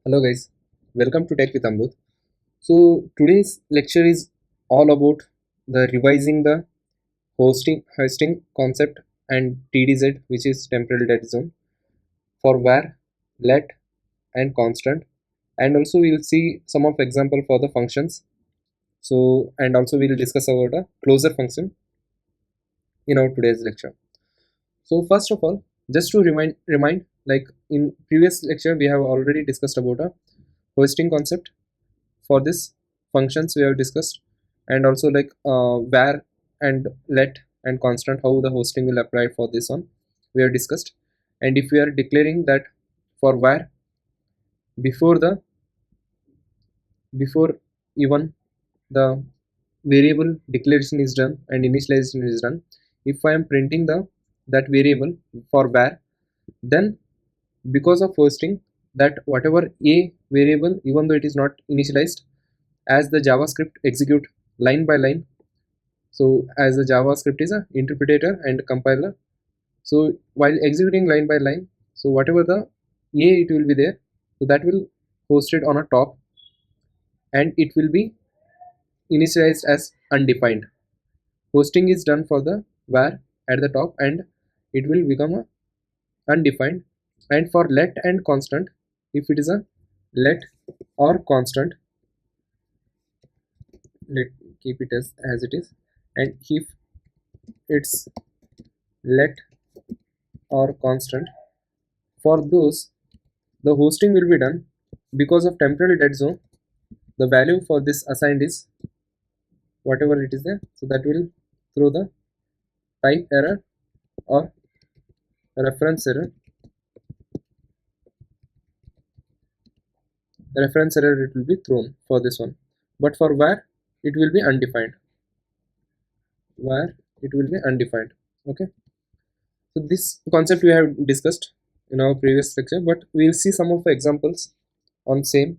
Hello guys, welcome to Tech with Amrut. So today's lecture is all about the revising the hosting concept and TDZ, which is temporal dead zone, for var, let and constant, and also we will see some of example for the functions. So and also we will discuss about a closure function in our today's lecture. So first of all, just to remind like in previous lecture we have already discussed about a hosting concept. For this functions we have discussed, and also like var and let and constant, how the hosting will apply for this one we have discussed. And if we are declaring that for var, before the before even the variable declaration is done and initialization is done, if I am printing the that variable for var, then because of hosting, that whatever a variable, even though it is not initialized, as the JavaScript execute line by line. So as the JavaScript is a interpreter and compiler, so while executing line by line, so whatever the a it will be there, so that will hosted on a top, and it will be initialized as undefined. Hosting is done for the var at the top, and it will become a undefined. And for let and constant, if it is a let or constant, let keep it as it is, and if it's let or constant, for those the hosting will be done. Because of temporal dead zone, the value for this assigned is whatever it is there, so that will throw the type error or reference error it will be thrown for this one. But for var it will be undefined. Okay, so this concept we have discussed in our previous lecture, but we will see some of the examples on same.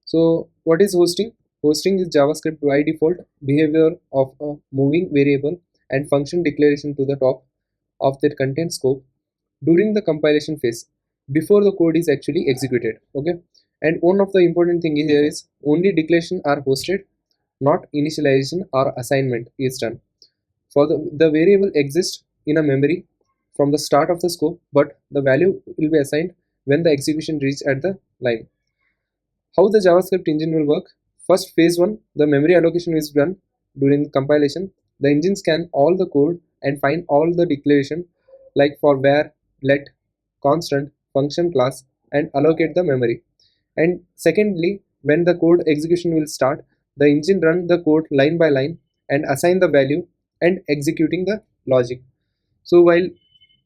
So what is hosting? Hosting is JavaScript by default behavior of a moving variable and function declaration to the top of their content scope during the compilation phase, before the code is actually executed. Okay, and one of the important thing here is only declaration are hosted, not initialization or assignment is done. For the variable exists in a memory from the start of the scope, but the value will be assigned when the execution reaches at the line. How the JavaScript engine will work? First, phase 1, the memory allocation is done during compilation. The engine scan all the code and find all the declaration, like for var, let, constant, function class, and allocate the memory. And secondly, when the code execution will start, the engine run the code line by line and assign the value and executing the logic. So while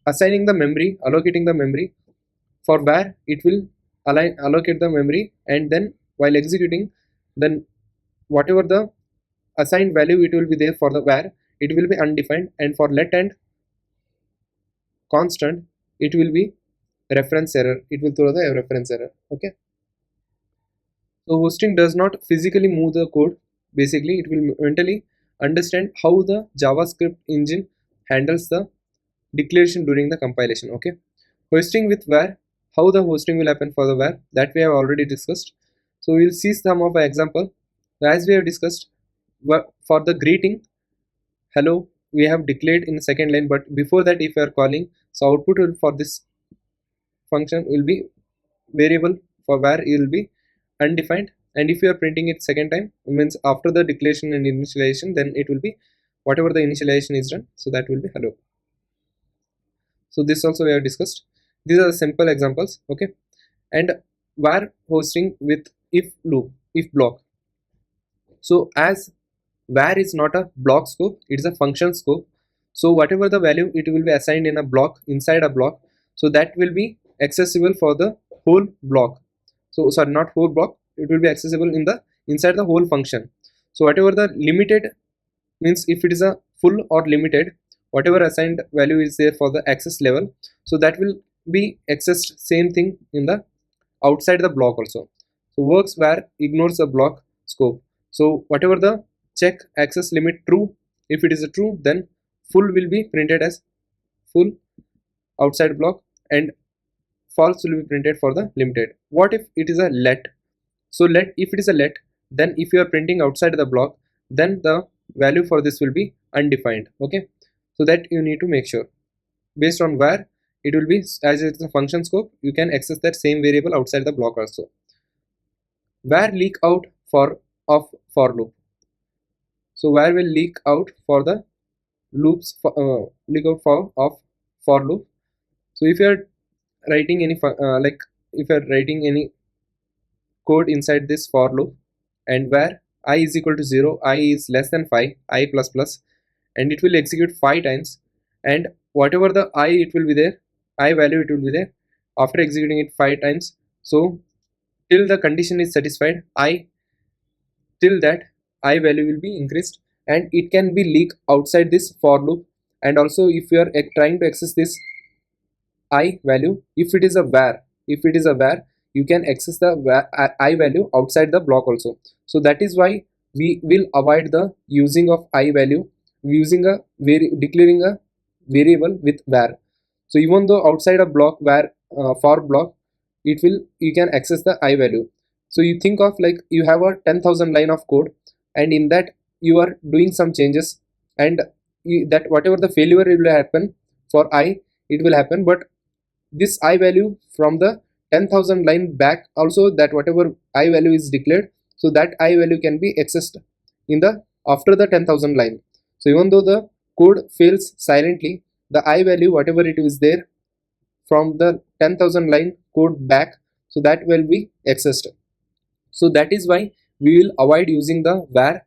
assigning the memory, allocating the memory, for var it will allocate the memory, and then while executing, then whatever the assigned value it will be there for the var, it will be undefined, and for let and constant it will be reference error, it will throw the reference error. Okay, so hosting does not physically move the code. Basically it will mentally understand how the JavaScript engine handles the declaration during the compilation. Okay, hosting with var, how the hosting will happen for the var, that we have already discussed. So we'll see some of the example. As we have discussed, for the greeting hello we have declared in the second line, but before that if we are calling, so output will for this function will be variable for var, it will be undefined. And if you are printing it second time, it means after the declaration and initialization, then it will be whatever the initialization is done, so that will be hello. So this also we have discussed. These are the simple examples. Okay, and var hosting with if loop, if block. So as var is not a block scope, it is a function scope, so whatever the value it will be assigned in a block, inside a block, so that will be accessible for the whole block. So sorry, not whole block, it will be accessible in the inside the whole function. So whatever the limited means, if it is a full or limited, whatever assigned value is there for the access level, so that will be accessed same thing in the outside the block also. So works var ignores the block scope. So whatever the check access limit true, if it is a true, then full will be printed as full outside block, and false will be printed for the limited. What if it is a let? So if it is a let, then if you are printing outside the block, then the value for this will be undefined. Okay, so that you need to make sure. Based on where it will be, as it's a function scope, you can access that same variable outside the block also. Where leak out of for loop. So where will leak out for the loops leak out of for loop. So if you are writing any if you are writing any code inside this for loop, and where I is equal to 0, I is less than 5, I plus plus, and it will execute 5 times, and whatever the I it will be there, I value it will be there after executing it 5 times. So till the condition is satisfied, till that I value will be increased, and it can be leaked outside this for loop. And also if you are trying to access this I value, if it is a var, you can access the I value outside the block also. So that is why we will avoid the using of I value, using a declaring a variable with var. So even though outside a block var for block, you can access the I value. So you think of like you have a 10,000 line of code, and in that you are doing some changes, and that whatever the failure will happen for I, it will happen, but this I value from the 10,000 line back also, that whatever I value is declared, so that I value can be accessed in the after the 10,000 line. So even though the code fails silently, the I value whatever it is there from the 10,000 line code back, so that will be accessed. So that is why we will avoid using the var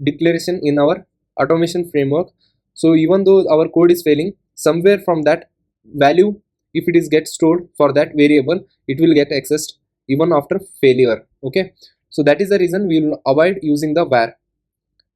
declaration in our automation framework. So even though our code is failing, somewhere from that value, if it is get stored for that variable, it will get accessed even after failure. Okay, so that is the reason we will avoid using the var.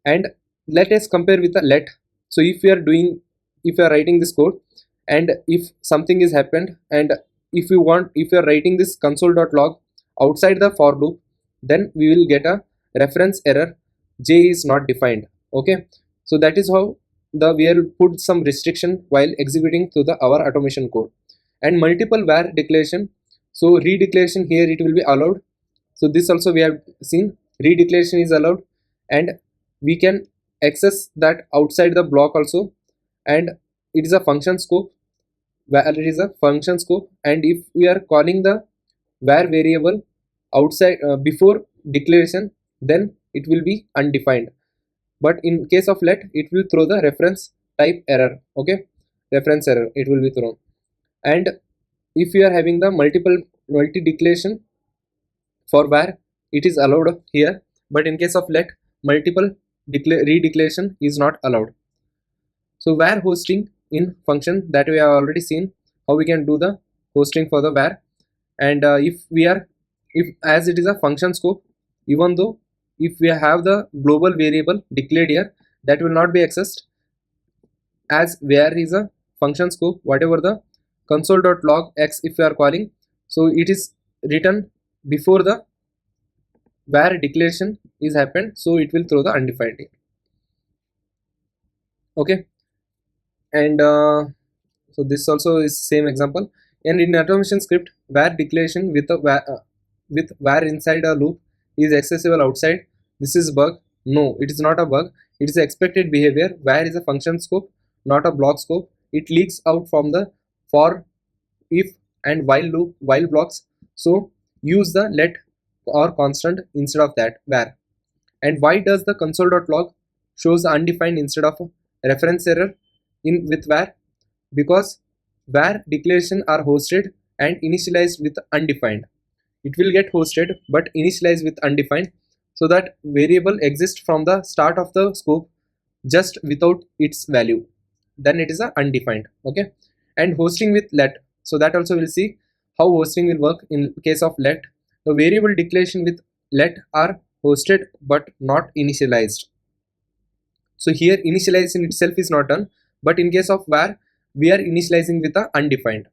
And let us compare with the let. So if you are writing this code, and if something is happened, and if you are writing this console.log outside the for loop, then we will get a reference error, j is not defined. Okay, so that is how we will put some restriction while executing to our automation code. And multiple var declaration, so redeclaration here it will be allowed. So this also we have seen, redeclaration is allowed, and we can access that outside the block also. And it is a function scope, and if we are calling the var variable outside before declaration, then it will be undefined. But in case of let, it will throw the reference type error. Okay, reference error it will be thrown. And if you are having the multi declaration for var, it is allowed here, but in case of let, multiple redeclaration is not allowed. So var hosting in function, that we have already seen how we can do the hosting for the var. And if as it is a function scope, even though if we have the global variable declared here, that will not be accessed, as var is a function scope, whatever the console.log x if you are calling, so it is written before the var declaration is happened, so it will throw the undefined here. Okay, and so this also is same example. And in automation script, var declaration with var inside a loop is accessible outside. This is bug? No, it is not a bug. It is expected behavior. Var is a function scope, not a block scope. It leaks out from the for, if, and while blocks. So use the let or constant instead of that var. And why does the console.log shows undefined instead of a reference error in with var? Because var declaration are hosted and initialized with undefined. It will get hosted but initialized with undefined, so that variable exists from the start of the scope just without its value, then it is a undefined. Okay, and hosting with let, so that also we'll see how hosting will work in case of let. The variable declaration with let are hosted but not initialized. So here initialization itself is not done, but in case of var, we are initializing with a undefined.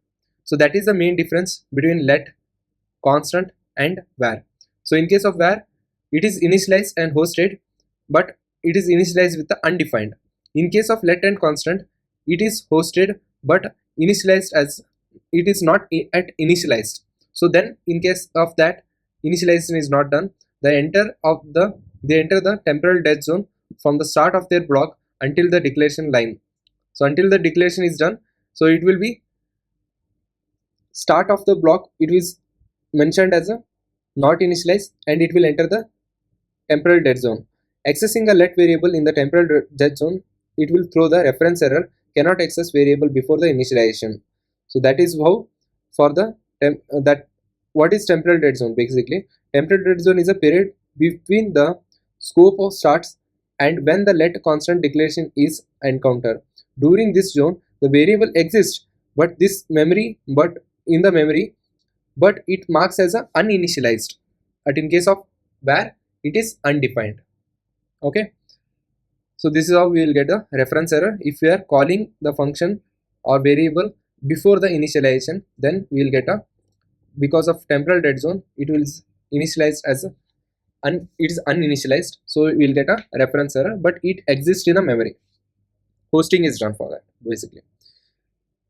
So that is the main difference between let, constant, and var. So in case of var, it is initialized and hosted, but it is initialized with the undefined. In case of let and constant, it is hosted but initialized as it is not at initialized. So then in case of that initialization is not done, they enter the temporal dead zone from the start of their block until the declaration line. So until the declaration is done, so it will be start of the block, it is mentioned as a not initialized, and it will enter the temporal dead zone. Accessing a let variable in the temporal dead zone, it will throw the reference error cannot access variable before the initialization. So that is how for the that what is temporal dead zone. Basically, temporal dead zone is a period between the scope of starts and when the let constant declaration is encountered. During this zone, the variable exists, but in the memory, but it marks as a uninitialized. But in case of where it is undefined. Okay. So this is how we will get a reference error. If we are calling the function or variable before the initialization, then we will get a, because of temporal dead zone, it will initialize as a it is uninitialized, so we will get a reference error, but it exists in the memory. Hosting is done for that. Basically,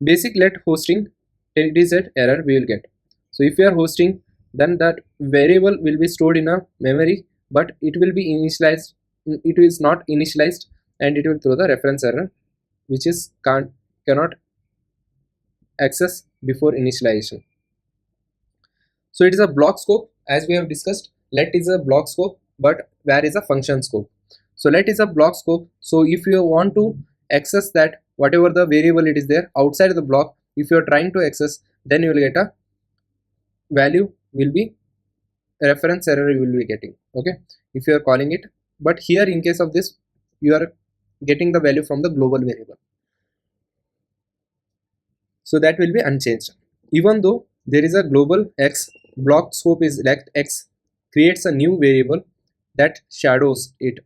basic let hosting TDZ error we will get. So if you are hosting, then that variable will be stored in a memory, but it will be initialized, it is not initialized, and it will throw the reference error, which is cannot access before initialization. So it is a block scope, as we have discussed. Let is a block scope, but where is a function scope. So let is a block scope. So if you want to access that whatever the variable it is there outside the block, if you are trying to access, then you will get a value will be reference error you will be getting. Okay, if you are calling it, but here in case of this, you are getting the value from the global variable, so that will be unchanged. Even though there is a global x, block scope is let x creates a new variable that shadows it.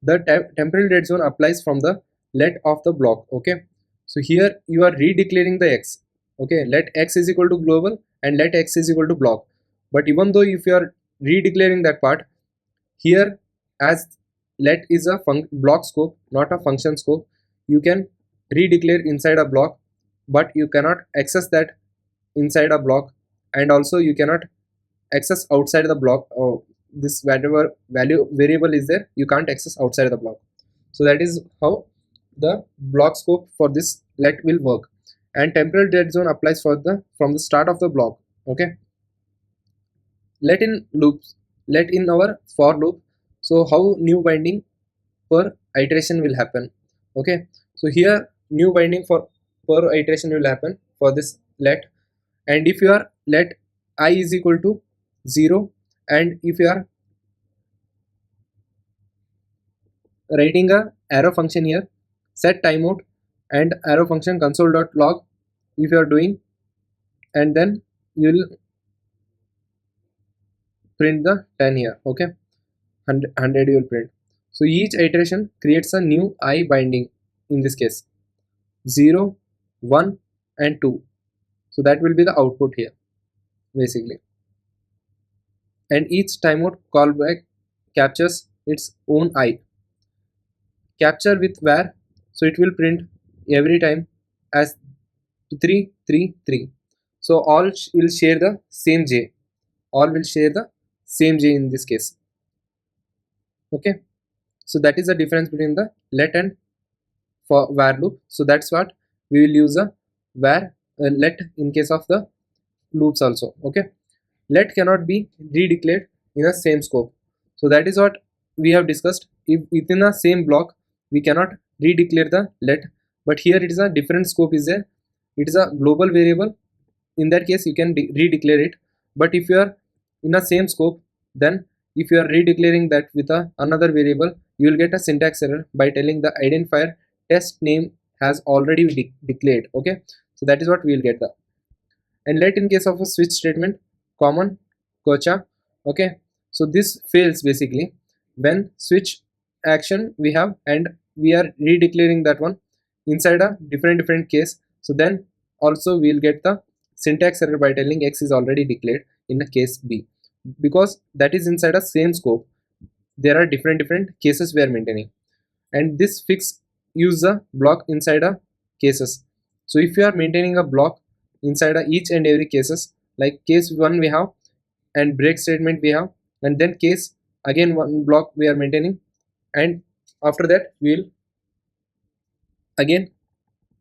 The temporal dead zone applies from the let of the block. Okay, so here you are redeclaring the x. Okay, let x is equal to global and let x is equal to block, but even though if you are redeclaring that part here, as let is a block scope, not a function scope, you can redeclare inside a block, but you cannot access that inside a block, and also you cannot access outside the block. This whatever value variable is there, you can't access outside the block. So that is how the block scope for this let will work, and temporal dead zone applies for the from the start of the block. Okay, let in loops, let in our for loop. So how new binding per iteration will happen. Okay, so here new binding for per iteration will happen for this let, and if you are let I is equal to 0, and if you are writing a arrow function here, set timeout and arrow function console.log if you are doing, and then you will print the 10 here. Okay, 100 you will print. So each iteration creates a new I binding, in this case 0, 1 and 2. So that will be the output here basically, and each timeout callback captures its own I. Capture with var, so it will print every time as 3 3 3. So all will share the same j, all will share the same j in this case. Okay, so that is the difference between the let and for var loop. So that's what we will use a var let in case of the loops also. Okay, let cannot be redeclared in the same scope. So that is what we have discussed. If within the same block we cannot redeclare the let, but here it is a different scope is there, it is a global variable, in that case you can redeclare it. But if you are in the same scope, then if you are redeclaring that with another variable, you will get a syntax error by telling the identifier test name has already declared. Okay, so that is what we will get the. And let in case of a switch statement, common gotcha. Okay, so this fails basically when switch action we have and we are redeclaring that one inside a different case. So then also we will get the syntax error by telling x is already declared in the case B, because that is inside a same scope. There are different cases we are maintaining, and this fix use a block inside a cases. So if you are maintaining a block inside each and every cases. Like case 1 we have, and break statement we have, and then case again one block we are maintaining, and after that we will again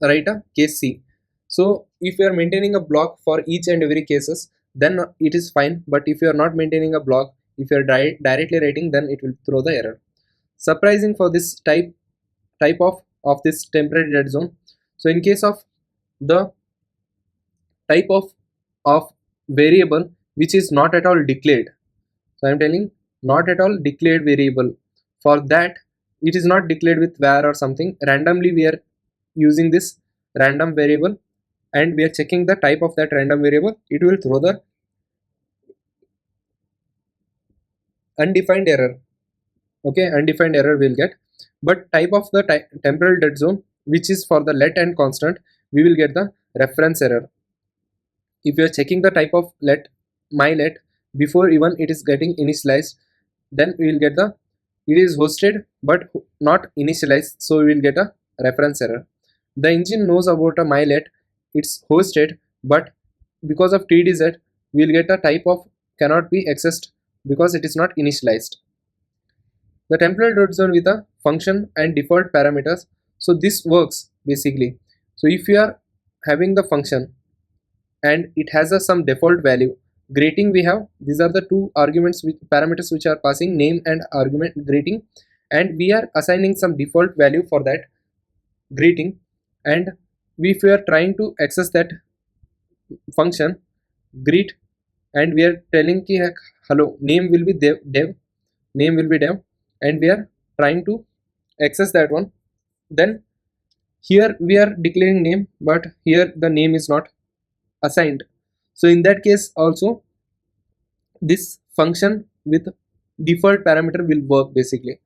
write a case C. So if you are maintaining a block for each and every cases, then it is fine, but if you are not maintaining a block, if you are directly writing, then it will throw the error. Surprising for this type of this temporary dead zone. So in case of the type of variable which is not at all declared, so I am telling not at all declared variable, for that it is not declared with var or something, randomly we are using this random variable and we are checking the type of that random variable, it will throw the undefined error. Okay, undefined error will get. But type of the temporal dead zone, which is for the let and constant, we will get the reference error. If you are checking the type of let before even it is getting initialized, then we will get the it is hosted but not initialized, so we will get a reference error. The engine knows about a mylet, it's hosted, but because of TDZ we will get a type of cannot be accessed because it is not initialized. The temporal dead zone with a function and default parameters. So this works basically. So if you are having the function and it has some default value, greeting we have, these are the two arguments with parameters which are passing, name and argument greeting, and we are assigning some default value for that greeting, and if we are trying to access that function greet and we are telling ki hello, name will be dev, name will be dev, and we are trying to access that one, then here we are declaring name but here the name is not assigned. So in that case also this function with default parameter will work basically.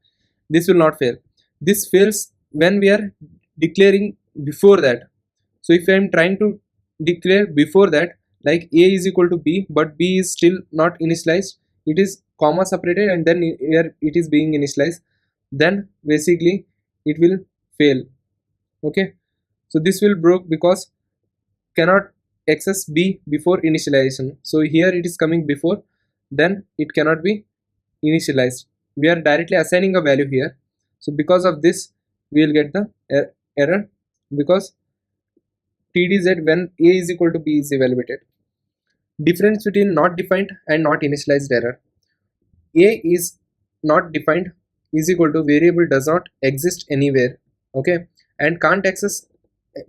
This will not fail. This fails when we are declaring before that. So if I am trying to declare before that, like a is equal to b, but b is still not initialized, it is comma separated and then here it is being initialized, then basically it will fail. Okay, so this will broke because cannot access b before initialization. So here it is coming before, then it cannot be initialized. We are directly assigning a value here, so because of this we will get the error because TDZ when a is equal to b is evaluated. Difference between not defined and not initialized error. A is not defined is equal to variable does not exist anywhere, okay, and can't access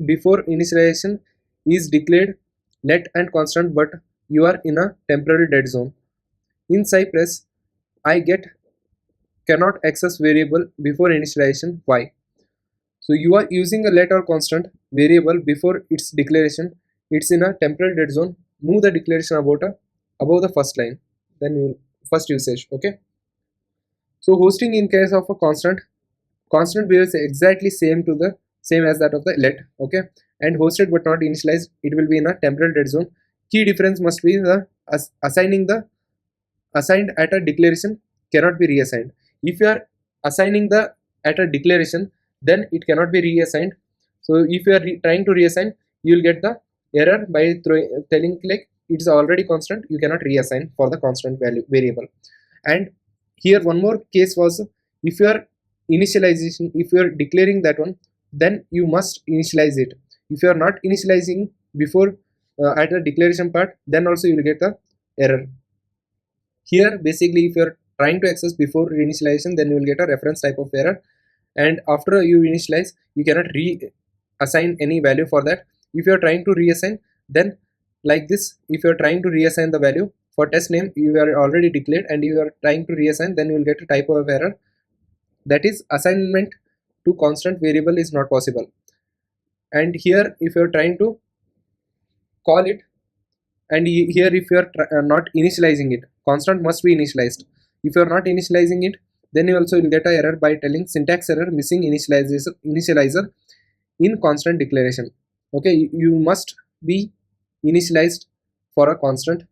before initialization is declared let and constant, but you are in a temporary dead zone. In Cypress I get cannot access variable before initialization. Why? So you are using a let or constant variable before its declaration, it's in a temporal dead zone, move the declaration above the first line, then you first usage. Okay, so hosting in case of a constant behaves exactly same as that of the let. Okay, and hosted but not initialized, it will be in a temporal dead zone. Key difference must be the assigning the assigned at a declaration cannot be reassigned. If you are assigning the at a declaration, then it cannot be reassigned. So if you are trying to reassign, you will get the error by telling like it is already constant, you cannot reassign for the constant value variable. And here one more case was, if you are initialization, if you are declaring that one, then you must initialize it. If you are not initializing before at a declaration part, then also you will get the error. Here basically if you are trying to access before initialization, then you will get a reference type of error, and after you initialize you cannot reassign any value for that. If you are trying to reassign, then like this, if you are trying to reassign the value for test name you are already declared and you are trying to reassign, then you will get a type of error, that is assignment to constant variable is not possible. And here if you are trying to call it, and here if you are not initializing it, constant must be initialized. If you are not initializing it, then you also will get a error by telling syntax error missing initializer in constant declaration. Okay, you must be initialized for a constant,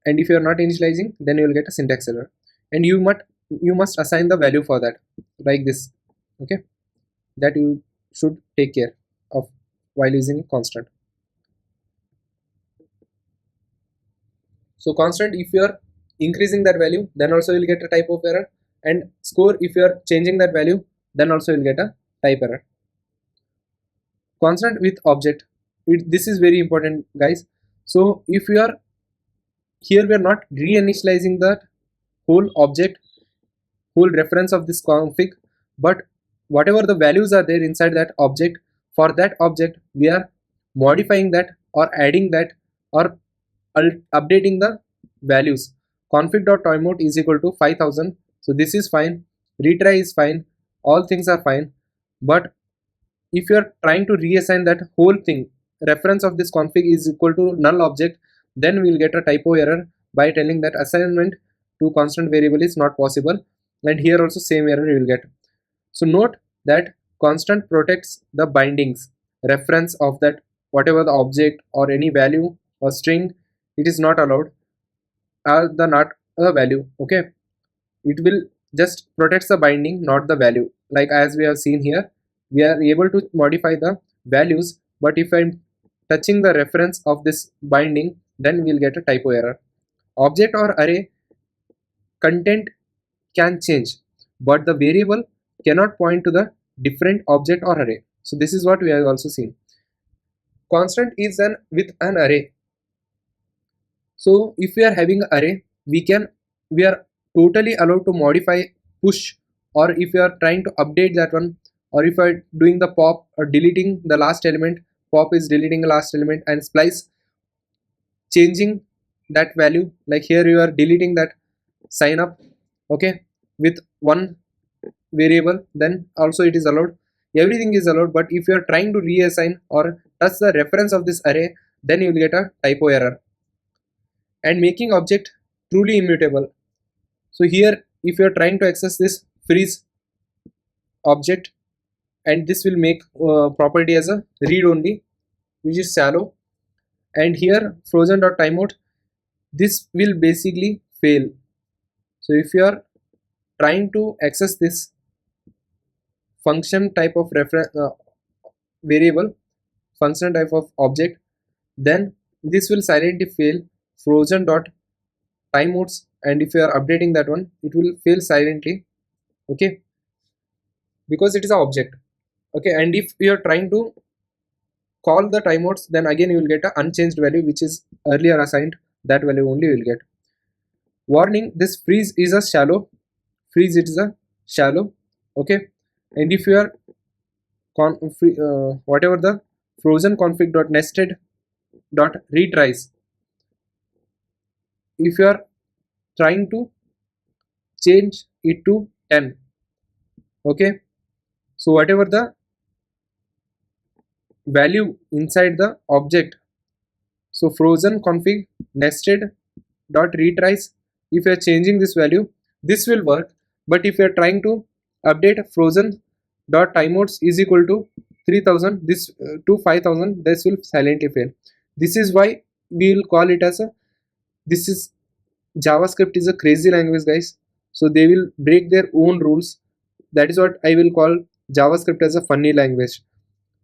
and if you are not initializing, then you will get a syntax error, and you must assign the value for that like this. Okay, that you should take care of while using constant. So constant, if you are increasing that value, then also you'll get a type of error, and score, if you are changing that value, then also you'll get a type error. Constant with object, this is very important, guys. So if you are here, we are not reinitializing the whole object, whole reference of this config, but whatever the values are there inside that object, for that object we are modifying that or adding that or updating the values. Config.timeout is equal to 5000, so this is fine, retry is fine, all things are fine. But if you are trying to reassign that whole thing, reference of this config is equal to null object, then we'll get a typo error by telling that assignment to constant variable is not possible, and here also same error you will get. So note that constant protects the bindings, reference of that whatever the object or any value or string, it is not allowed, or the not a value. Okay, it will just protects the binding, not the value. Like as we have seen here, we are able to modify the values, but if I'm touching the reference of this binding, then we'll get a typo error. Object or array content can change, but the variable cannot point to the different object or array. So this is what we have also seen. Constant is an with an array. So if we are having an array, we are totally allowed to modify, push, or if you are trying to update that one, or if you are doing the pop or deleting the last element, pop is deleting the last element, and splice changing that value. Like here you are deleting that sign up, okay, with one variable, then also it is allowed, everything is allowed. But if you are trying to reassign or touch the reference of this array, then you will get a typo error. And making object truly immutable. So here if you are trying to access this freeze object, and this will make property as a read only, which is shallow, and here frozen.timeout, this will basically fail. So if you are trying to access this function type of reference variable, function type of object, then this will silently fail frozen.timeouts, and if you are updating that one, it will fail silently, okay, because it is an object. Okay, and if you are trying to call the timeouts, then again you will get an unchanged value which is earlier assigned, that value only you will get. Warning, this freeze is a shallow, freeze it is a shallow, okay. And if you are whatever the frozen config.nested.retries, if you are trying to change it to 10, okay, so whatever the value inside the object, so frozen config nested.retries, if you are changing this value, this will work. But if you are trying to update frozen.timeouts is equal to 3000, this to 5000, this will silently fail. This is why we will call it as a, this is JavaScript is a crazy language, guys. So they will break their own rules. That is what I will call JavaScript as a funny language.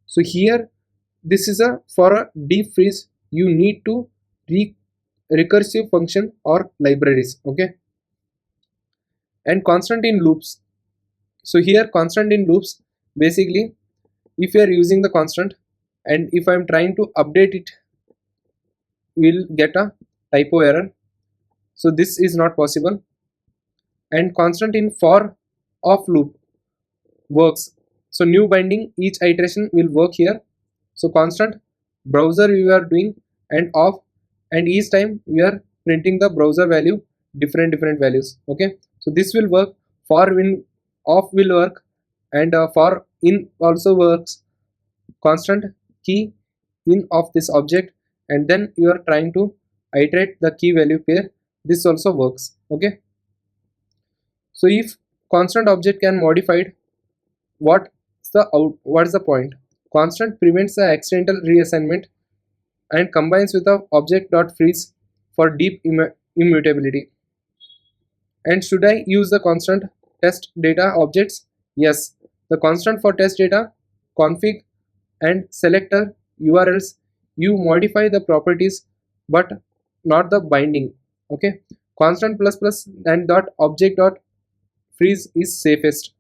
So here this is a, for a deep freeze you need to recursive function or libraries, okay. And constant in loops. So here constant in loops, basically if you are using the constant and if I am trying to update it, we'll get a typo error, so this is not possible. And constant in for off loop works, so new binding each iteration will work here. So constant browser you are doing and off, and each time we are printing the browser value, different values, okay. So this will work, for when off will work, and for in also works. Constant key in of this object, and then you are trying to iterate the key value pair, this also works, okay. So if constant object can modified, what's the point? Constant prevents the accidental reassignment and combines with the object.freeze for deep immutability. And should I use the constant test data objects? Yes, the constant for test data, config and selector URLs, you modify the properties but not the binding. Okay, constant plus plus and dot object dot freeze is safest.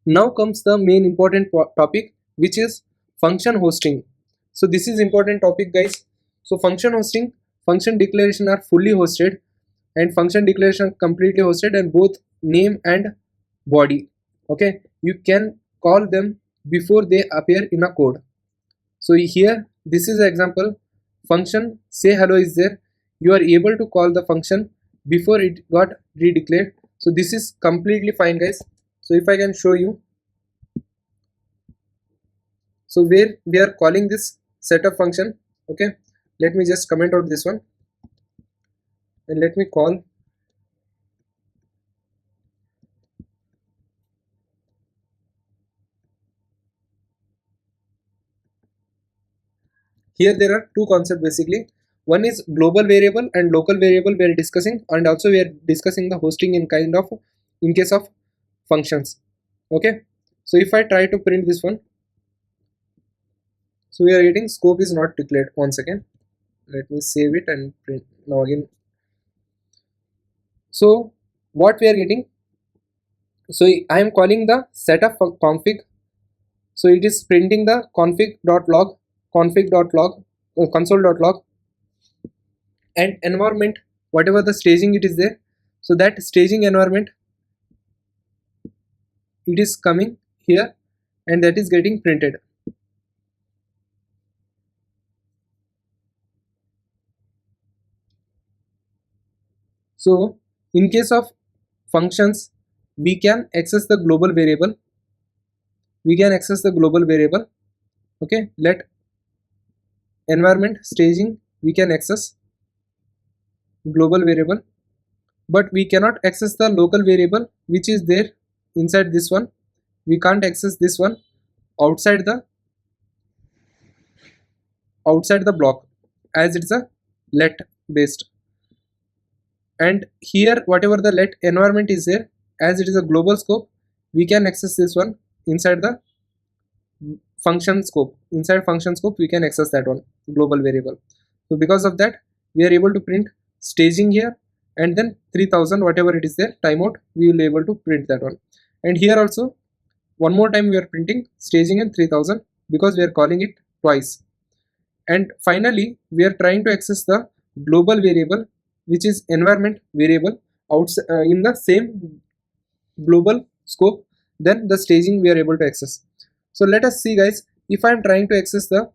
Now comes the main important topic, which is function hosting. So this is important topic, guys. So function hosting, function declaration are fully hosted and function declaration are completely hosted, and both name and body. Okay, you can call them before they appear in a code. So here this is an example. Function say hello is there. You are able to call the function before it got redeclared. So this is completely fine, guys. So if I can show you, so where we are calling this setup function. Okay, let me just comment out this one and let me call. Here there are two concepts basically. One is global variable and local variable we are discussing, and also we are discussing the hosting in kind of in case of functions. Okay, so if I try to print this one, so we are getting scope is not declared. Once again, let me save it and print now again. So what we are getting, so I am calling the setup config. So it is printing the config.log, config.log, console.log, and environment, whatever the staging it is there. So that staging environment, it is coming here and that is getting printed. So in case of functions, we can access the global variable. Okay, let environment staging, we can access global variable, but we cannot access the local variable which is there inside this one. We can't access this one outside the block, as it's a let based. And here whatever the let environment is there, as it is a global scope, we can access this one inside the function scope. Inside function scope we can access that one global variable. So because of that, we are able to print staging here, and then 3000 whatever it is there timeout, we will be able to print that one. And here also one more time we are printing staging and 3000 because we are calling it twice. And finally we are trying to access the global variable which is environment variable outside in the same global scope, then the staging we are able to access. So let us see, guys, if I am trying to access the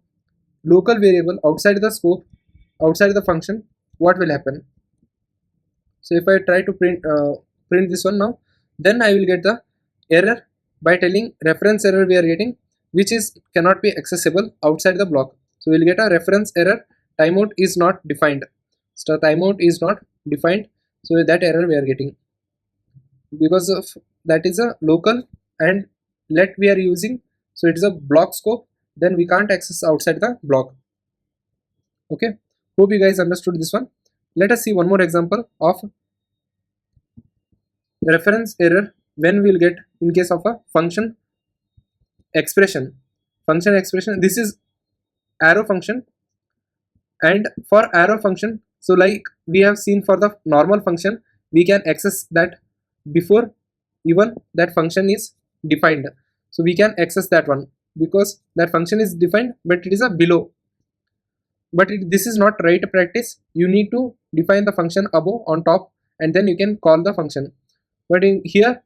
local variable outside the scope, outside the function, what will happen. So if I try to print this one now, then I will get the error by telling reference error we are getting, which is cannot be accessible outside the block. So we will get a reference error, timeout is not defined. So timeout is not defined, so that error we are getting because of that is a local and let we are using, so it is a block scope, then we can't access outside the block. Okay, hope you guys understood this one. Let us see one more example of reference error when we will get in case of a function expression. This is arrow function, and for arrow function, so like we have seen for the normal function, we can access that before even that function is defined. So we can access that one because that function is defined, but it is a below. But this is not right practice. You need to define the function above on top, and then you can call the function. But in here,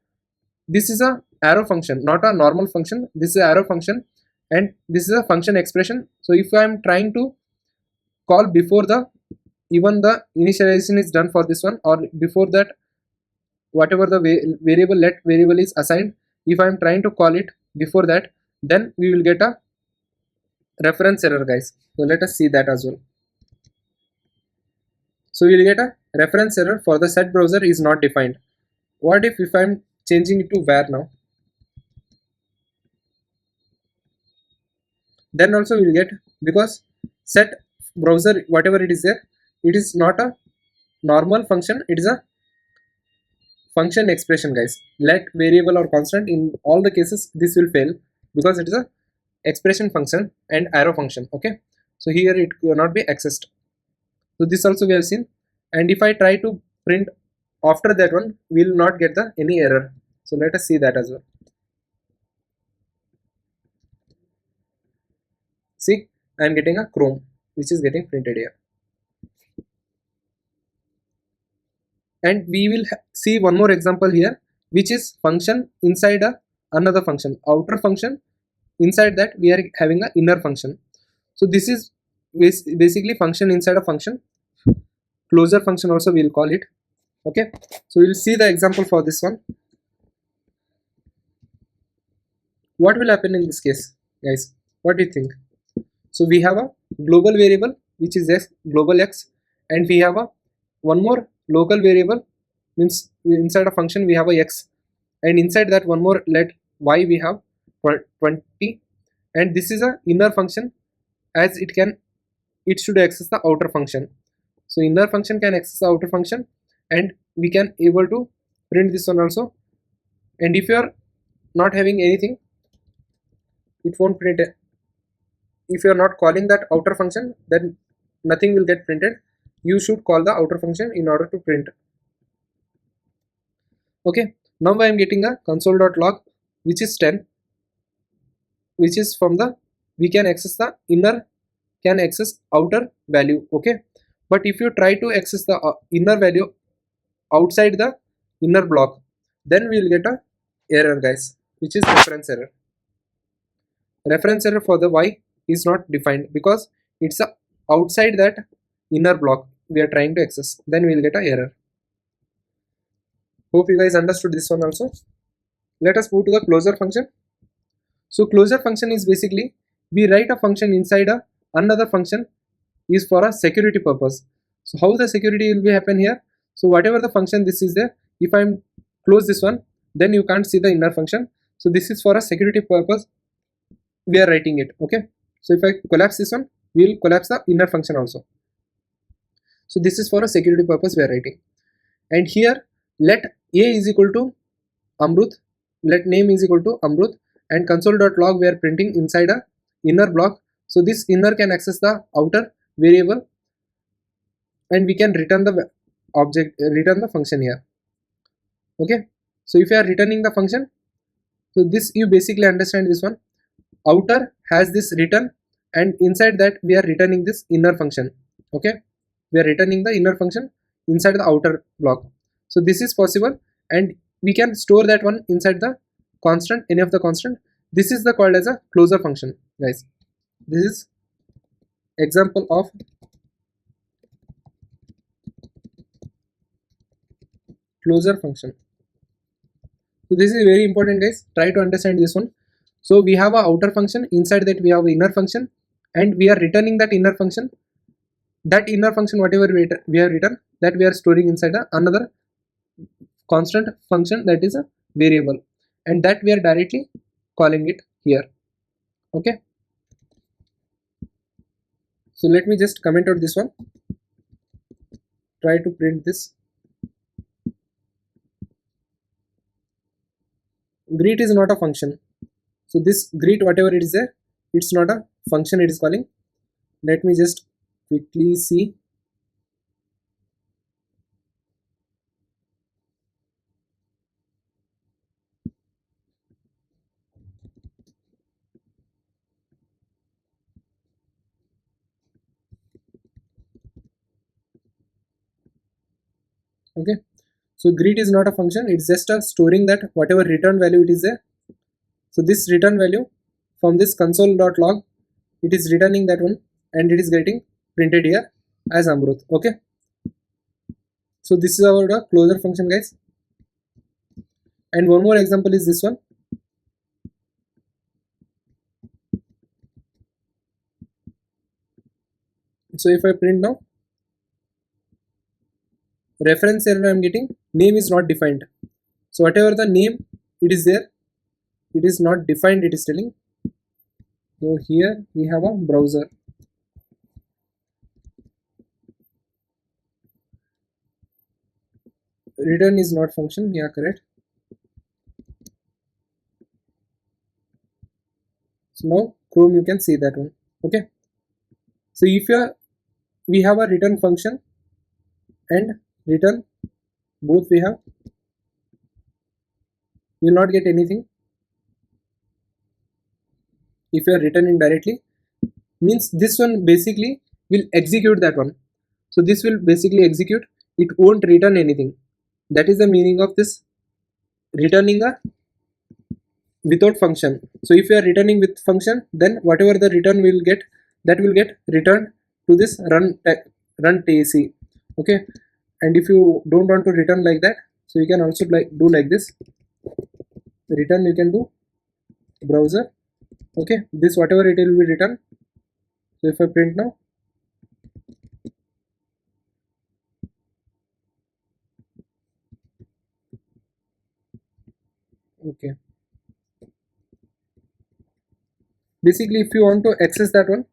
this is a arrow function, not a normal function. This is an arrow function, and this is a function expression. So if I am trying to call before the even the initialization is done for this one, or before that whatever the variable let variable is assigned, if I am trying to call it before that, then we will get a reference error, guys. So let us see that as well. So we will get a reference error for the set browser is not defined. What if I am changing it to where now? Then also we will get, because set browser whatever it is there, it is not a normal function, it is a function expression, guys. Let variable or constant, in all the cases this will fail because it is a expression function and arrow function. Okay, so here it cannot be accessed. So this also we have seen. and if I try to print after that one, we will not get the any error. So let us see that as well. See, I am getting a Chrome which is getting printed here. And we will see one more example here, which is function inside another function, outer function. Inside that we are having a inner function. So this is basically function inside a function, closure function also we will call it. Okay, so we will see the example for this one. What will happen in this case, guys? What do you think? So we have a global variable which is x, global x, and we have a one more local variable, means inside a function we have a x, and inside that one more let y we have 20, and this is a inner function, as it should access the outer function. So inner function can access the outer function, and we can able to print this one also. And if you are not having anything, it won't print it. If you are not calling that outer function, then nothing will get printed. You should call the outer function in order to print. Okay, now I am getting a console.log which is 10, which is from the, we can access the inner, can access outer value. Okay, but if you try to access the inner value outside the inner block, then we will get a error, guys, which is reference error. Reference error for the y is not defined because it's a outside that inner block we are trying to access, then we will get a error. Hope you guys understood this one also. Let us move to the closure function. So closure function is basically, we write a function inside another function is for a security purpose. So how the security will be happen here? So whatever the function this is there, if I am close this one, then you can't see the inner function. So this is for a security purpose we are writing it. Okay, so if I collapse this one, we will collapse the inner function also. So this is for a security purpose we are writing. And here let a is equal to Amrut, let name is equal to Amrut, and console.log we are printing inside a inner block. So this inner can access the outer variable, and we can return the object, return the function here. Okay, so if you are returning the function, so this you basically understand this one. Outer has this return, and inside that we are returning this inner function. Okay, we are returning the inner function inside the outer block. So this is possible, and we can store that one inside the constant, any of the constant. This is the called as a closure function, guys. This is example of closure function. So this is very important, guys. Try to understand this one. So we have a outer function, inside that we have an inner function, and we are returning that inner function. That inner function, whatever we have written, that we are storing inside another constant function, that is a variable, and that we are directly calling it here. Okay, so let me just comment out this one. Try to print this. Greet is not a function. So this greet, whatever it is there, it's not a function it is calling. Let me just quickly see. Okay, so greet is not a function, it's just a storing that whatever return value it is there. So this return value from this console.log, it is returning that one, and it is getting printed here as Amrut. Okay, so this is our closure function, guys. And one more example is this one. So if I print now, reference error I am getting, name is not defined. So whatever the name it is there, it is not defined, it is telling. So here we have a browser. Return is not function, yeah, correct. So now Chrome, you can see that one. Okay, so if we have a return function, and return, both we have, you will not get anything. If you are returning directly, means this one basically will execute that one. So this will basically execute, it won't return anything. That is the meaning of this returning a without function. So if you are returning with function, then whatever the return will get, that will get returned to this run TC. Okay, and if you don't want to return like that, so you can also do like this. Return you can do browser. Okay, this whatever it will be return. So if I print now, okay, basically if you want to access that one,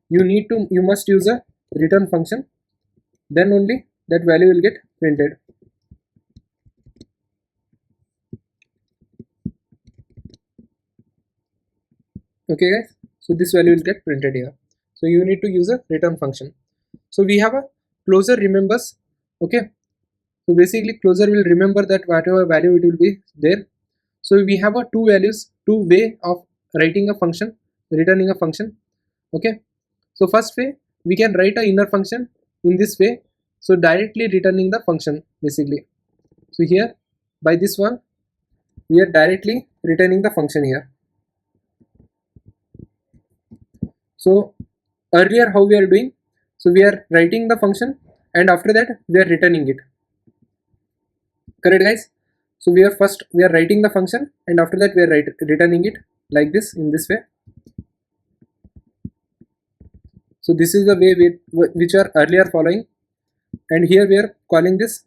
you must use a return function, then only that value will get printed. Okay guys, so this value will get printed here. So you need to use a return function. So we have a closer remembers. Okay, so basically closer will remember that whatever value it will be there. So we have a two way of writing a function, returning a function. Okay, so first way, we can write a inner function in this way, so directly returning the function basically. So here by this one, we are directly returning the function here. So earlier how we are doing, so we are writing the function and after that we are returning it. Correct guys? So we are writing the function and after that we are returning it like this, in this way. So this is the way which are earlier following, and here we are calling this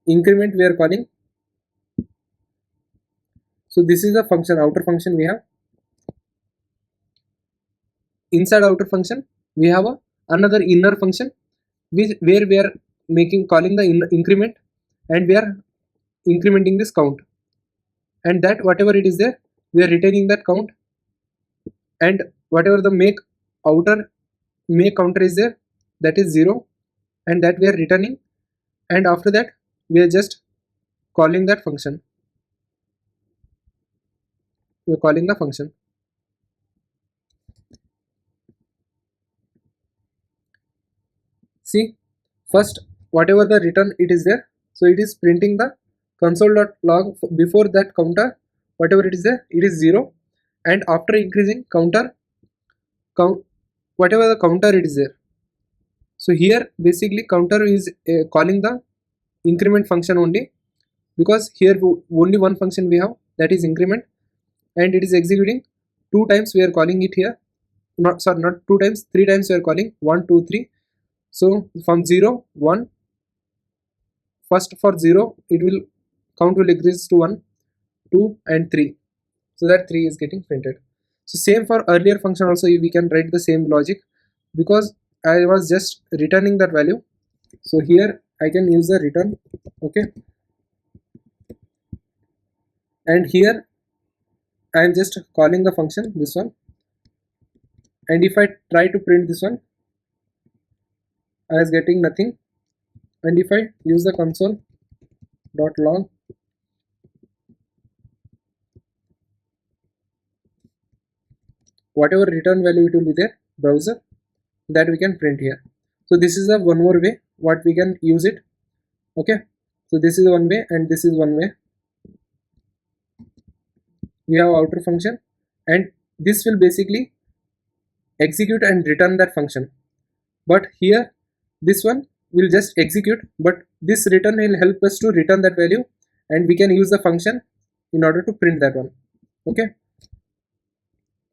increment, we are calling. So this is the function, outer function we have. Inside outer function we have another inner function where we are calling the increment, and we are incrementing this count, and that whatever it is there, we are retaining that count, and whatever the make counter is there, that is 0, and that we are returning, and after that we are just calling that function, we are calling the function. See, first whatever the return it is there, so it is printing the console.log. Before that counter, whatever it is there, it is 0, and after increasing counter, whatever the counter it is there. So here basically counter is calling the increment function only, because here only one function we have, that is increment, and it is executing 2 times. We are calling it here, not 2 times, 3 times we are calling, 1 2 3. So from 0 1, first for 0 it will count will increase to 1 2 and 3, so that 3 is getting printed. So same for earlier function also, we can write the same logic, because I was just returning that value. So here I can use the return. Okay, and here I am just calling the function, this one, and if I try to print this one, I was getting nothing, and if I use the console.log, whatever return value it will be there, browser, that we can print here. So this is the one more way what we can use it. Okay, so this is one way and this is one way. We have outer function, and this will basically execute and return that function, but here this one will just execute, but this return will help us to return that value, and we can use the function in order to print that one. Okay,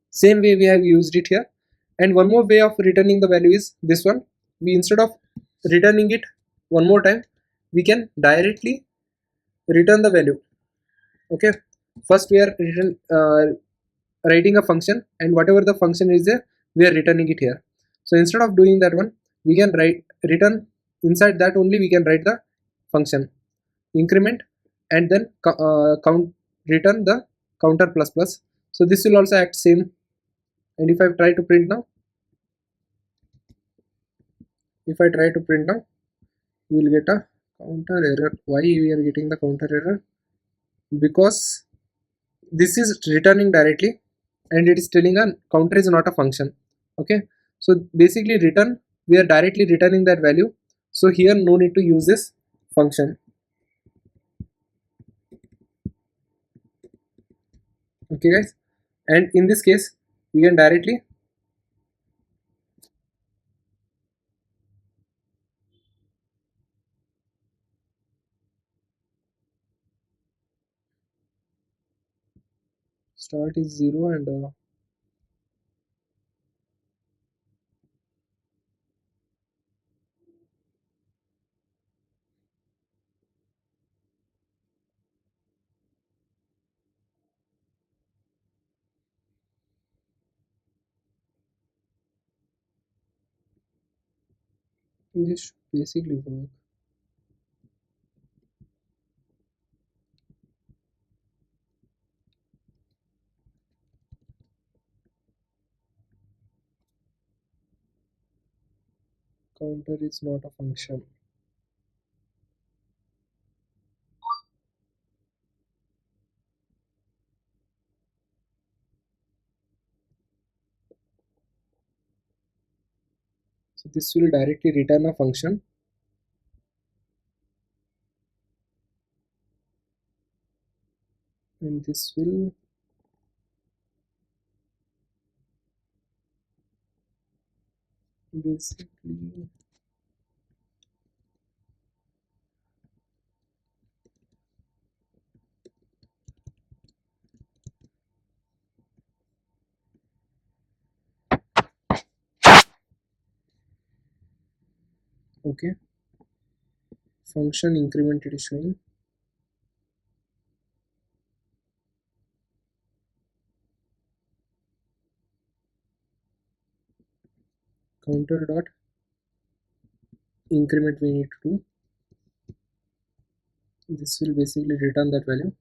same way we have used it here. And one more way of returning the value is this one. We, instead of returning it one more time, we can directly return the value. Okay, first we are writing a function, and whatever the function is there, we are returning it here. So instead of doing that one, we can return inside that only, we can write the function increment, and then return the counter plus plus. So this will also act same. And if I try to print now, we will get a counter error. Why we are getting the counter error? Because this is returning directly and it is telling a counter is not a function. Okay, so basically return, we are directly returning that value, so here no need to use this function. Okay guys, and in this case you can directly start is 0 and this should basically work. Counter is not a function. So this will directly return a function, and this will basically okay, function increment it is showing. Counter dot increment we need to do. This will basically return that value.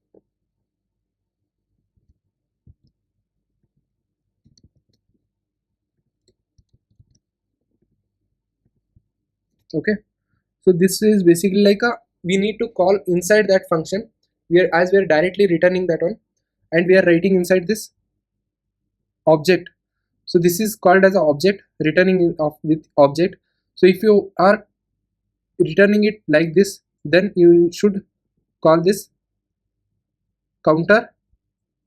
Okay, so this is basically like a, we need to call inside that function, we are, as we are directly returning that one, and we are writing inside this object. So this is called as an object, returning of with object. So if you are returning it like this, then you should call this counter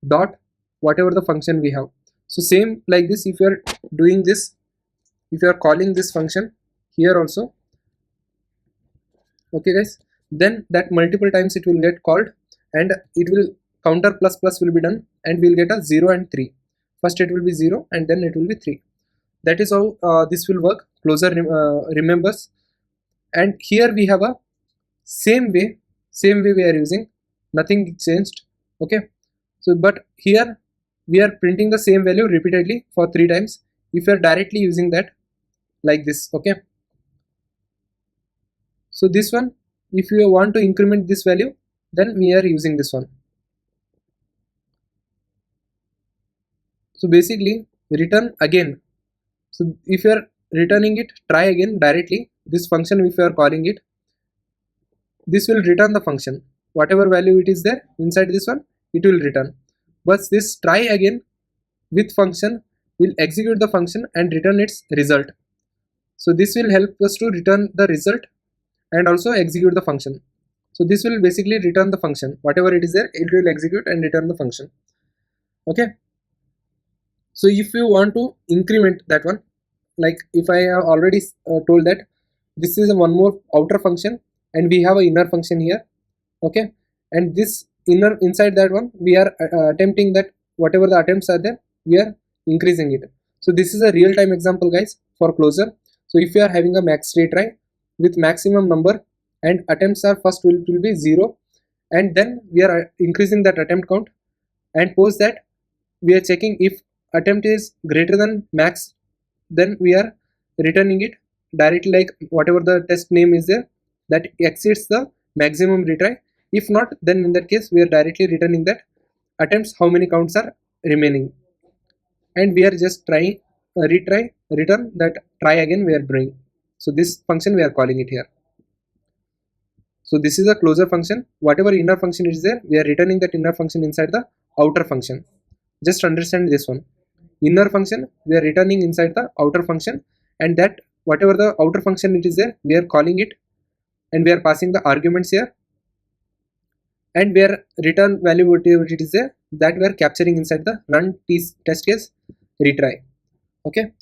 dot whatever the function we have. So same like this, if you are doing this, if you are calling this function here also, okay guys, then that multiple times it will get called, and it will counter plus plus will be done, and we'll get a 0 and 3. First it will be 0 and then it will be 3. That is how this will work. Closer remembers. And here we have a same way we are using, nothing changed. Okay, so but here we are printing the same value repeatedly for 3 times if you are directly using that like this. Okay, so this one, if you want to increment this value, then we are using this one. So basically return again. So if you are returning it, try again directly this function. If you are calling it, this will return the function, whatever value it is there inside this one, it will return. But this try again with function will execute the function and return its result. So this will help us to return the result and also execute the function. So this will basically return the function, whatever it is there, it will execute and return the function. Okay, so if you want to increment that one, like if I have already told that this is a one more outer function and we have a inner function here. Okay, and this inner, inside that one we are attempting that whatever the attempts are there, we are increasing it. So this is a real-time example guys for closure. So if you are having a max retry with maximum number and attempts are first will be 0, and then we are increasing that attempt count, and post that we are checking if attempt is greater than max, then we are returning it directly, like whatever the test name is there that exceeds the maximum retry. If not, then in that case we are directly returning that attempts how many counts are remaining, and we are just trying retry return that try again we are doing. So this function we are calling it here. So this is a closure function. Whatever inner function is there, we are returning that inner function inside the outer function. Just understand this one. Inner function we are returning inside the outer function, and that whatever the outer function it is there, we are calling it, and we are passing the arguments here, and where return value whatever it is there, that we are capturing inside the run test case retry. Okay,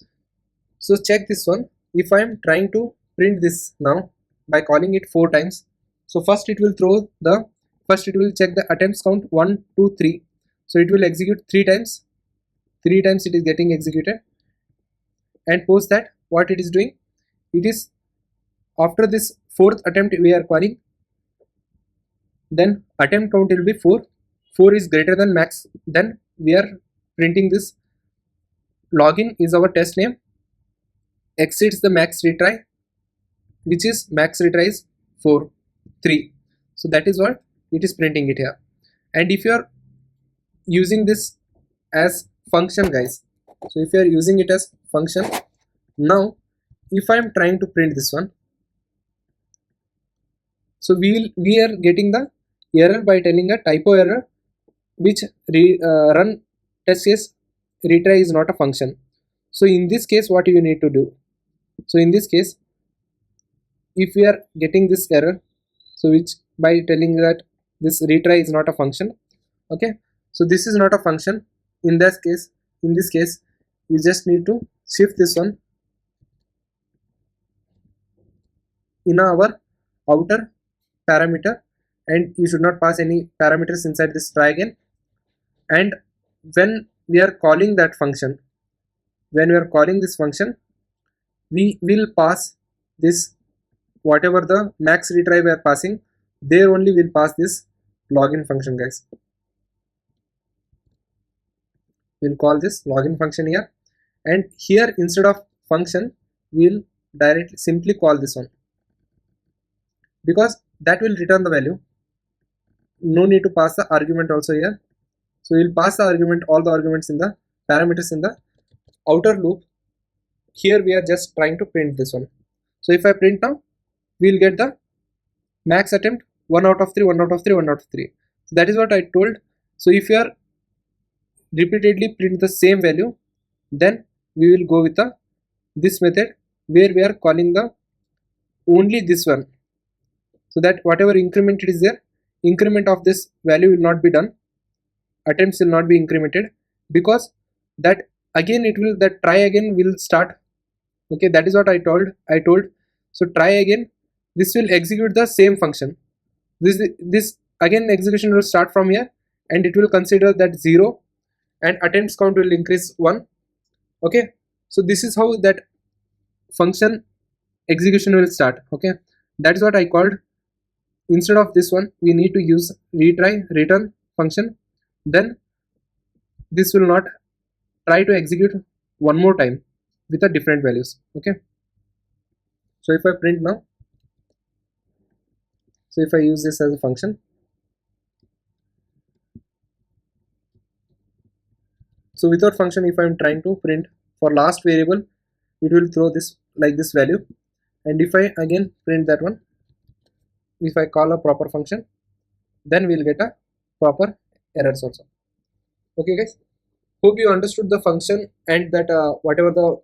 so check this one. If I am trying to print this now by calling it 4 times, so first it will check the attempts count 1 2 3, so it will execute 3 times. 3 times it is getting executed, and post that what it is doing, it is after this 4th attempt we are calling, then attempt count will be 4. 4 is greater than max, then we are printing this login is our test name, exceeds the max retry, which is max retry is 4 3. So that is what it is printing it here. And if you are using this as function, guys, so if you are using it as function, now if I am trying to print this one, so we are getting the error by telling a typo error, which run test case retry is not a function. So in this case what you need to do, so in this case if we are getting this error, so which by telling that this retry is not a function, okay, so this is not a function, in this case you just need to shift this one in our outer parameter, and you should not pass any parameters inside this try again. And when we are calling that function, when we are calling this function, we will pass this whatever the max retry we are passing, there only will pass this login function, guys. We'll call this login function here, and here instead of function we'll directly simply call this one, because that will return the value. No need to pass the argument also here. So we'll pass the argument, all the arguments in the parameters in the outer loop. Here we are just trying to print this one. So if I print now, we'll get the max attempt 1 out of 3, 1 out of 3, 1 out of 3. So that is what I told. So if you are repeatedly print the same value, then we will go with the this method where we are calling the only this one, so that whatever increment it is there, increment of this value will not be done, attempts will not be incremented, because that again it will, that try again will start. Okay, that is what I told. So try again, this will execute the same function, this again execution will start from here, and it will consider that 0, and attempts count will increase 1. Okay, so this is how that function execution will start. Okay, that is what I called. Instead of this one we need to use retry return function, then this will not try to execute one more time with the different values. Okay, so if I print now, so if I use this as a function, so without function if I am trying to print for last variable, it will throw this like this value, and if I again print that one, if I call a proper function, then we'll get a proper errors also. Okay guys, hope you understood the function, and that whatever the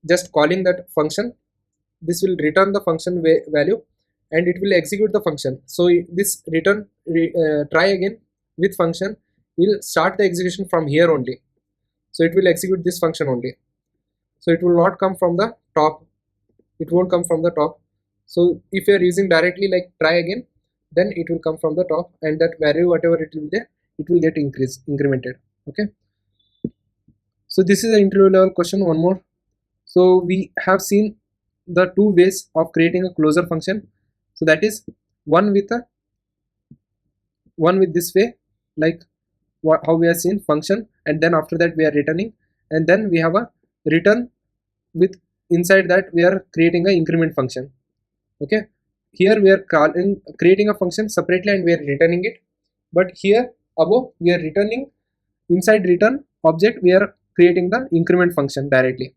just calling that function, this will return the function value, and it will execute the function. So this return try again with function will start the execution from here only, so it will execute this function only, so it will not come from the top, it won't come from the top. So if you are using directly like try again, then it will come from the top, and that value whatever it will be there, it will get incremented. Okay, so this is an interview level question. One more. So we have seen the 2 ways of creating a closure function. So that is one with this way, like how we have seen function, and then after that we are returning, and then we have a return with inside that we are creating a increment function. Okay, here we are creating a function separately and we are returning it, but here above we are returning inside return object, we are creating the increment function directly.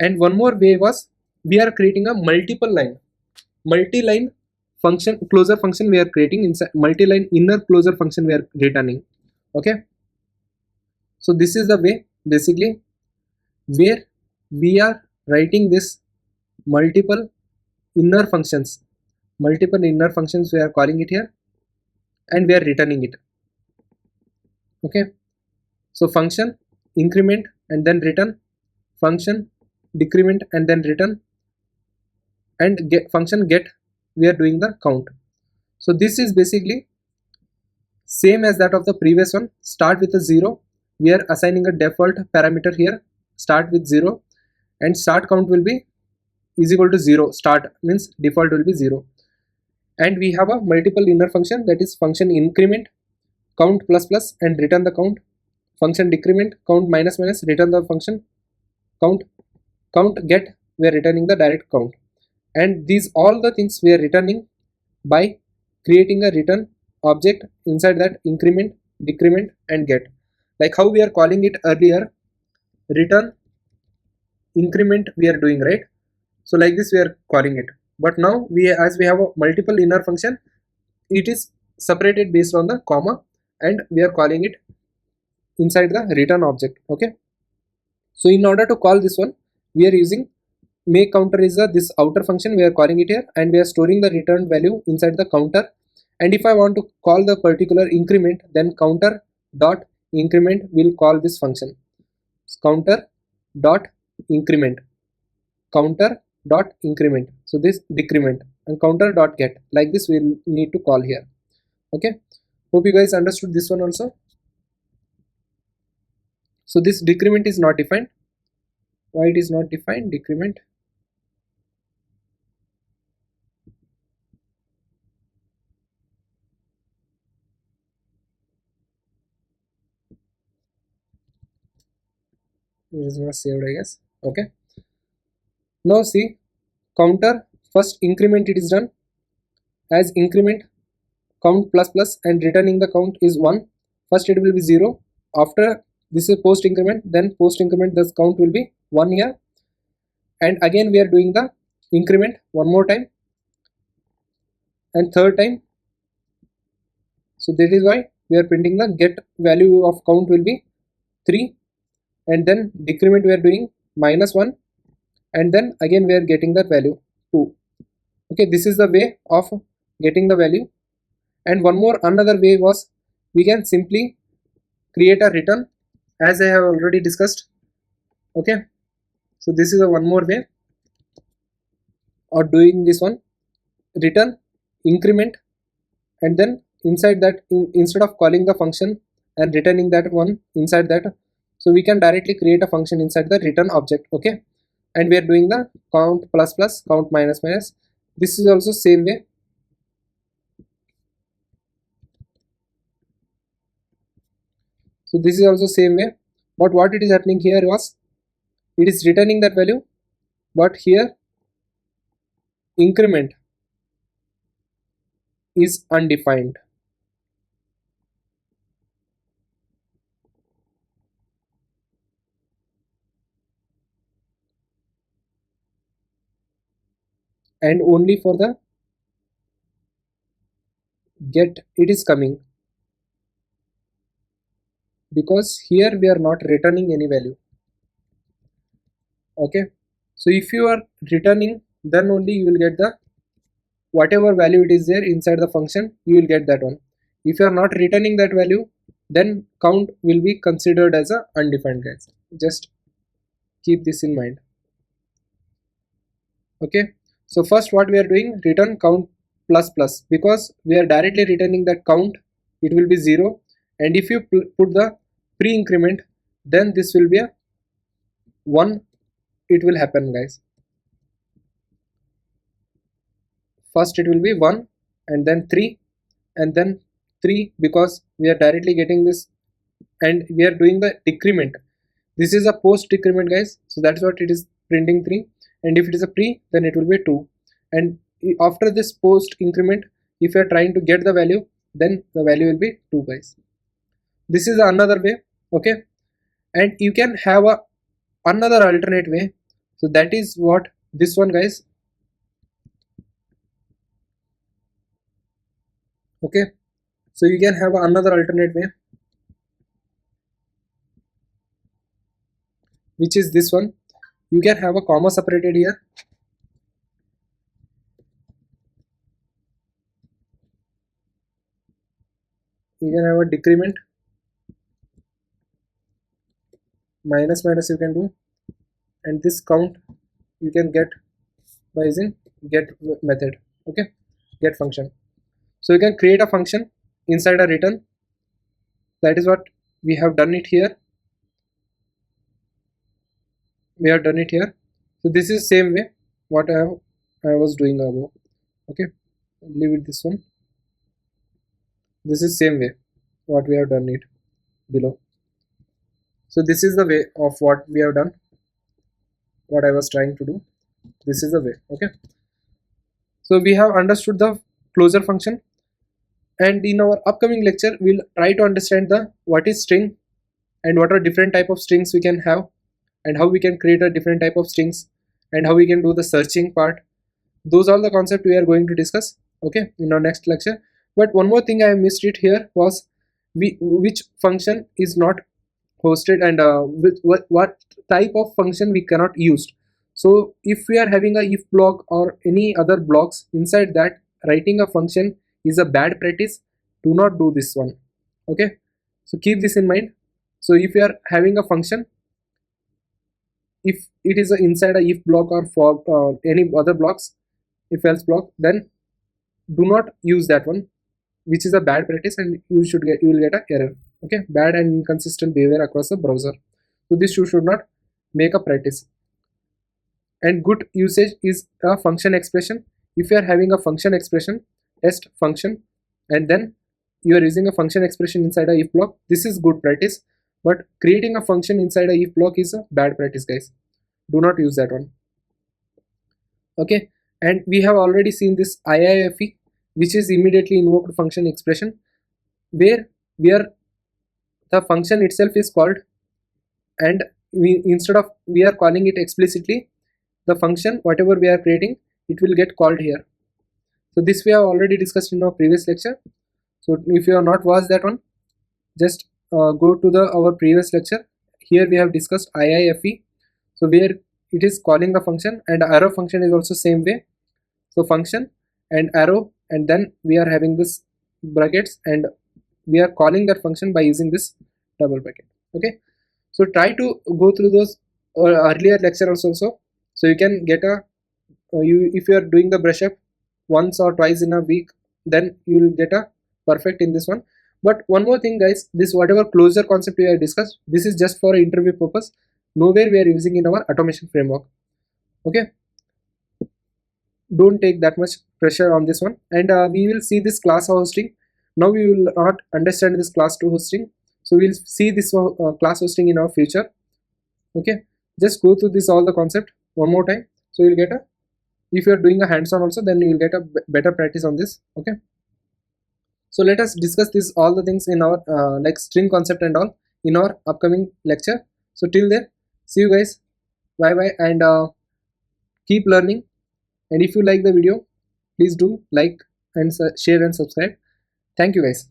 And one more way was we are creating a multi-line function closure function we are creating, inside multi-line inner closure function we are returning. Okay, so this is the way basically where we are writing this multiple inner functions we are calling it here, and we are returning it. Okay, so function increment and then return, function decrement and then return, and function get we are doing the count. So this is basically same as that of the previous one. Start with a 0, we are assigning a default parameter here, start with 0, and start count will be is equal to 0. Start means default will be 0, and we have a multiple inner function, that is function increment count plus plus and return the count, function decrement count minus minus return the function count, count get we are returning the direct count. And these all the things we are returning by creating a return object inside that increment, decrement and get, like how we are calling it earlier, return increment we are doing, right? So like this we are calling it, but now as we have a multiple inner function, it is separated based on the comma, and we are calling it inside the return object. Okay, so in order to call this one, we are using make counter is this outer function we are calling it here, and we are storing the returned value inside the counter. And if I want to call the particular increment, then counter dot increment will call this function, counter dot increment, counter dot increment, so this decrement, and counter dot get, like this we'll need to call here. Okay, hope you guys understood this one also. So this decrement is not defined. Why it is not defined? Decrement, it is not saved, I guess. Okay, now see, counter first increment it is done as increment count plus plus and returning the count is 1. First it will be 0, after this is post increment, then post increment this count will be 1 here, and again we are doing the increment one more time and third time. So that is why we are printing the get value of count will be 3, and then decrement we are doing -1, and then again we are getting that value 2. Okay, this is the way of getting the value. And one more another way was we can simply create a return, as I have already discussed. Okay, so this is a one more way of doing this one, return increment, and then inside that instead of calling the function and returning that one inside that, so we can directly create a function inside the return object. Okay, and we are doing the count plus plus, count minus minus. This is also same way. So this is also same way, but what it is happening here was it is returning that value, but here increment is undefined. And only for the get it is coming, because here we are not returning any value. Okay, so if you are returning, then only you will get the whatever value it is there inside the function, you will get that one. If you are not returning that value, then count will be considered as a undefined, guys. Just keep this in mind. Okay, so first what we are doing, return count plus plus, because we are directly returning that count, it will be 0, and if you put the pre-increment, then this will be a 1, it will happen, guys. First it will be 1 and then 3 and then 3, because we are directly getting this, and we are doing the decrement. This is a post decrement, guys, so that's what it is printing 3, and if it is a pre, then it will be 2. And after this post increment, if you are trying to get the value, then the value will be 2, guys. This is another way. Okay, and you can have another alternate way, so that is what this one, guys. Okay, so you can have another alternate way, which is this one. You can have a comma separated here. You can have a decrement, minus minus you can do, and this count you can get by using get method. Okay, get function. So you can create a function inside a return. That is what we have done it here. We have done it here. So this is same way what I was doing above. Okay, leave it this one. This is same way what we have done it below. So this is the way of what we have done, what I was trying to do. This is the way. Okay, so we have understood the closure function, and in our upcoming lecture we'll try to understand the what is string and what are different type of strings we can have, and how we can create a different type of strings, and how we can do the searching part. Those are the concepts we are going to discuss, okay, in our next lecture. But one more thing I missed it here was which function is not hosted, and what type of function we cannot use. So if we are having a if block or any other blocks, inside that writing a function is a bad practice. Do not do this one. Okay, so keep this in mind. So if you are having a function, if it is inside a if block or for any other blocks, if else block, then do not use that one, which is a bad practice, and you will get a error. Okay, bad and inconsistent behavior across the browser. So this you should not make a practice. And good usage is a function expression. If you are having a function expression, test function, and then you are using a function expression inside a if block, this is good practice. But creating a function inside a if block is a bad practice, guys. Do not use that one. Okay, and we have already seen this IIFE, which is immediately invoked function expression, where the function itself is called, and instead of we are calling it explicitly, the function whatever we are creating, it will get called here. So this we have already discussed in our previous lecture. So if you have not watched that one, just go to our previous lecture. Here we have discussed IIFE, so where it is calling the function, and arrow function is also same way. So function and arrow, and then we are having this brackets, and we are calling that function by using this double bracket. Okay, so try to go through those earlier lectures also, so you can get a if you are doing the brush up once or twice in a week, then you will get a perfect in this one. But one more thing, guys, this whatever closure concept we have discussed, this is just for interview purpose. Nowhere we are using in our automation framework. Okay, don't take that much pressure on this one. And we will see this class hosting. Now we will not understand this class 2 hosting, so we'll see this class hosting in our future. Okay, just go through this all the concept one more time, so you'll get a, if you're doing a hands-on also, then you will get a better practice on this. Okay, so let us discuss this all the things in our like string concept and all in our upcoming lecture. So till then, see you guys, bye bye, and keep learning. And if you like the video, please do like and share and subscribe. Thank you, guys.